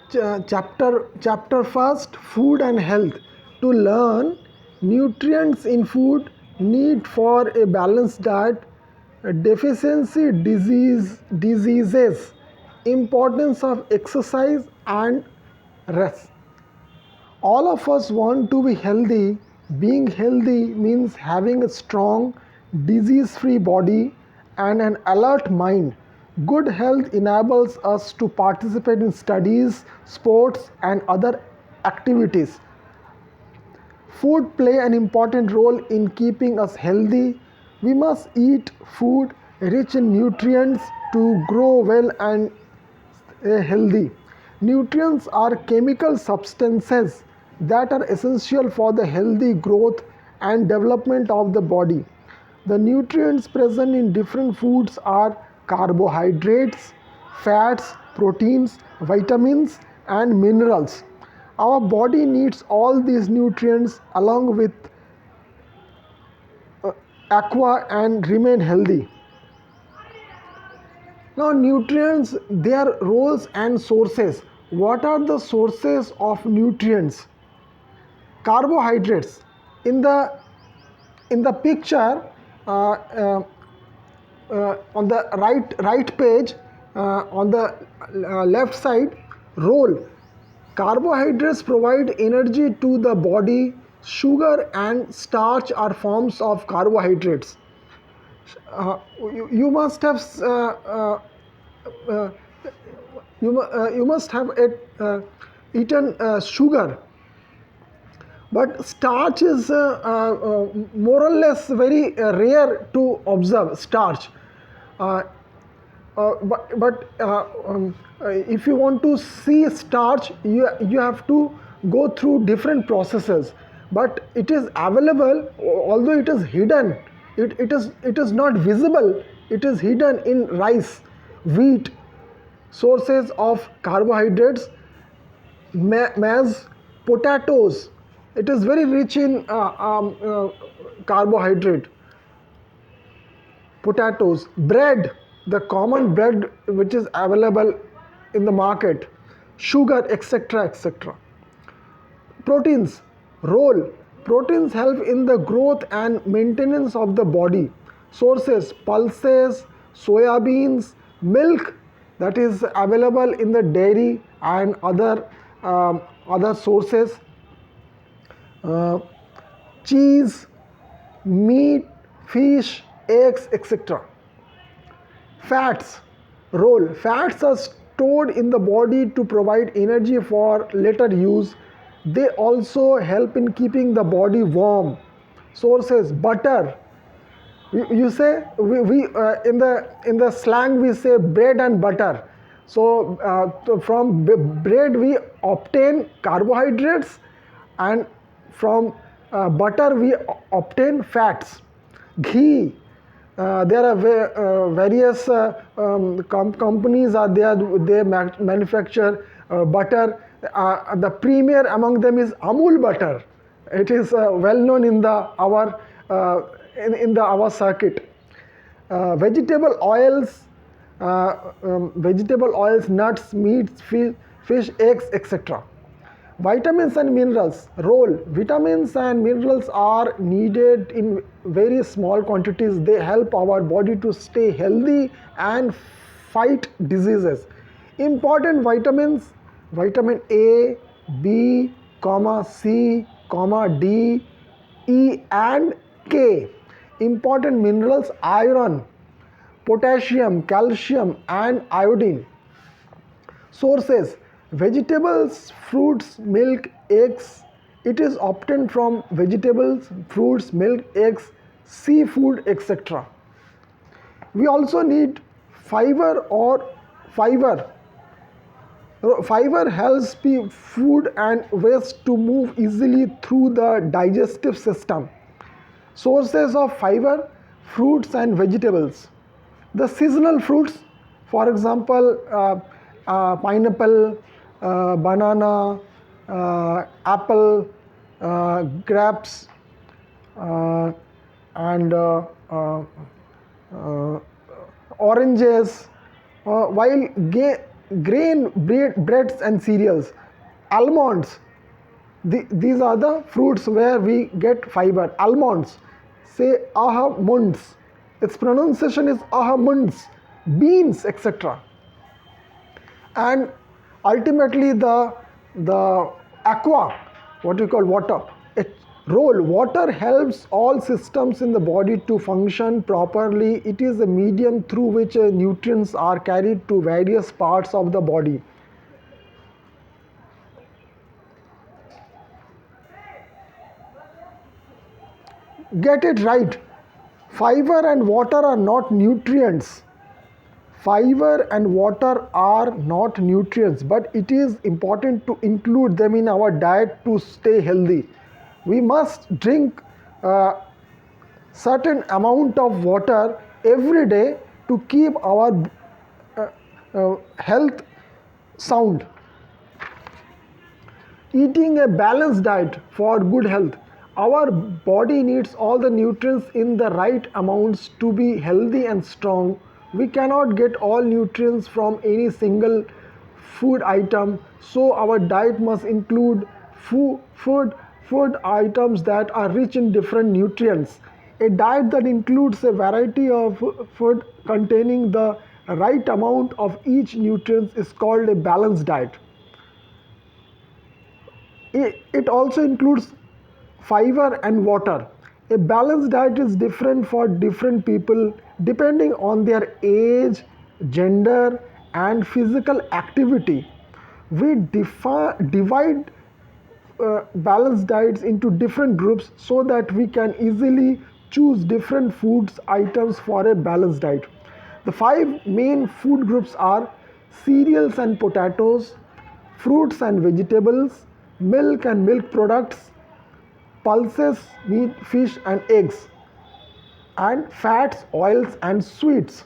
chapter first, food and health, to learn nutrients in food, need for a balanced diet, deficiency diseases, importance of exercise and rest. All of us want to be healthy. Being healthy means having a strong, disease free body and an alert mind. Good health enables us to participate in studies, sports, and other activities. Food play an important role in keeping us healthy. We must eat food rich in nutrients to grow well and healthy. Nutrients are chemical substances that are essential for the healthy growth and development of the body. The nutrients present in different foods are carbohydrates, fats, proteins, vitamins, and minerals. Our body needs all these nutrients along with aqua and remain healthy. Now, nutrients, their roles and sources. What are the sources of nutrients? Carbohydrates. In the picture, on the right page, on the left side, role. Carbohydrates provide energy to the body. Sugar and starch are forms of carbohydrates. You must have uh, you must have eaten sugar, but starch is more or less very rare to observe starch. uh, but if you want to see starch, you have to go through different processes, but it is available, although it is hidden. It is not visible. It is hidden in rice, wheat, sources of carbohydrates, maize, potatoes. It is very rich in carbohydrate. Potatoes, bread, the common bread which is available in the market, sugar, etc., etc. Proteins, role. Proteins help in the growth and maintenance of the body. Sources, pulses, soya beans, milk, that is available in the dairy and other sources. uh, Cheese, meat, fish, eggs, etc. Fats, role. Fats are stored in the body to provide energy for later use. They also help in keeping the body warm. Sources, butter. You say, we in the slang we say bread and butter. So from bread we obtain carbohydrates, and from butter we obtain fats. Ghee, there are various companies are there. They manufacture butter. The premier among them is Amul butter. It is well known in the our circuit. Vegetable oils, nuts, meats, fish, eggs, etc. Vitamins and minerals, role. Vitamins and minerals are needed in very small quantities. They help our body to stay healthy and fight diseases. Important vitamins: vitamin A, B, C, D, E and K. Important minerals: iron, potassium, calcium and iodine. Sources: vegetables, fruits, milk, eggs. It is obtained from vegetables, fruits, milk, eggs, seafood, etc. We also need fiber or fiber. Fiber helps food and waste to move easily through the digestive system. Sources of fiber: fruits and vegetables. The seasonal fruits, for example, pineapple, banana, apple, grapes, uh, and uh, oranges. While grain, breads and cereals, almonds. These are the fruits where we get fiber. Almonds, say almonds. Its pronunciation is almonds. Beans, etc. And ultimately the aqua, what you call water, it role water helps all systems in the body to function properly. It is a medium through which nutrients are carried to various parts of the body. Get it right, fiber and water are not nutrients. Fiber and water are not nutrients, but it is important to include them in our diet to stay healthy. We must drink a certain amount of water every day to keep our health sound. Eating a balanced diet for good health. Our body needs all the nutrients in the right amounts to be healthy and strong. We cannot get all nutrients from any single food item, so our diet must include food items that are rich in different nutrients. A diet that includes a variety of food containing the right amount of each nutrient is called a balanced diet. It also includes fiber and water. A balanced diet is different for different people depending on their age, gender, and physical activity. We divide balanced diets into different groups so that we can easily choose different foods items for a balanced diet. The five main food groups are cereals and potatoes, fruits and vegetables, milk and milk products, pulses, meat, fish and eggs, and fats, oils and sweets.